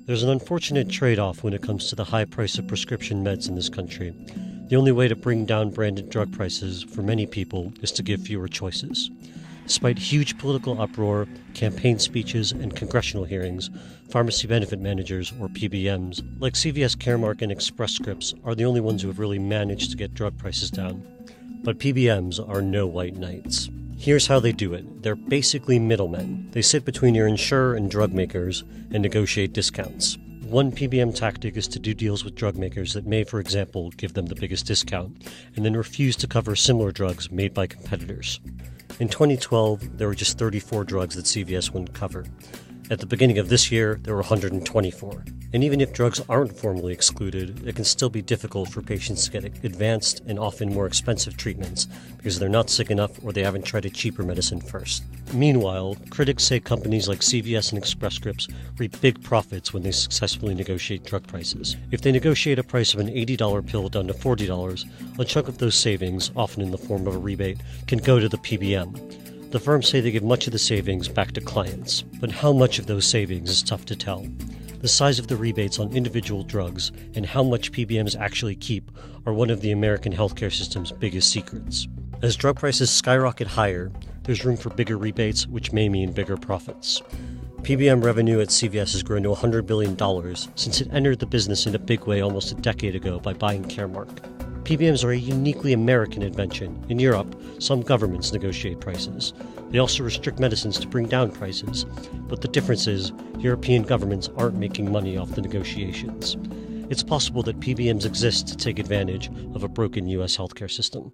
There's an unfortunate trade-off when it comes to the high price of prescription meds in this country. The only way to bring down branded drug prices for many people is to give fewer choices. Despite huge political uproar, campaign speeches, and congressional hearings, pharmacy benefit managers, or PBMs, like CVS, Caremark, and Express Scripts, are the only ones who have really managed to get drug prices down. But PBMs are no white knights. Here's how they do it. They're basically middlemen. They sit between your insurer and drug makers and negotiate discounts. One PBM tactic is to do deals with drug makers that may, for example, give them the biggest discount, and then refuse to cover similar drugs made by competitors. In 2012, there were just 34 drugs that CVS wouldn't cover. At the beginning of this year, there were 124. And even if drugs aren't formally excluded, it can still be difficult for patients to get advanced and often more expensive treatments because they're not sick enough or they haven't tried a cheaper medicine first. Meanwhile, critics say companies like CVS and Express Scripts reap big profits when they successfully negotiate drug prices. If they negotiate a price of an $80 pill down to $40, a chunk of those savings, often in the form of a rebate, can go to the PBM. The firms say they give much of the savings back to clients, but how much of those savings is tough to tell. The size of the rebates on individual drugs and how much PBMs actually keep are one of the American healthcare system's biggest secrets. As drug prices skyrocket higher, there's room for bigger rebates, which may mean bigger profits. PBM revenue at CVS has grown to $100 billion since it entered the business in a big way almost a decade ago by buying Caremark. PBMs are a uniquely American invention. In Europe, some governments negotiate prices. They also restrict medicines to bring down prices. But the difference is, European governments aren't making money off the negotiations. It's possible that PBMs exist to take advantage of a broken U.S. healthcare system.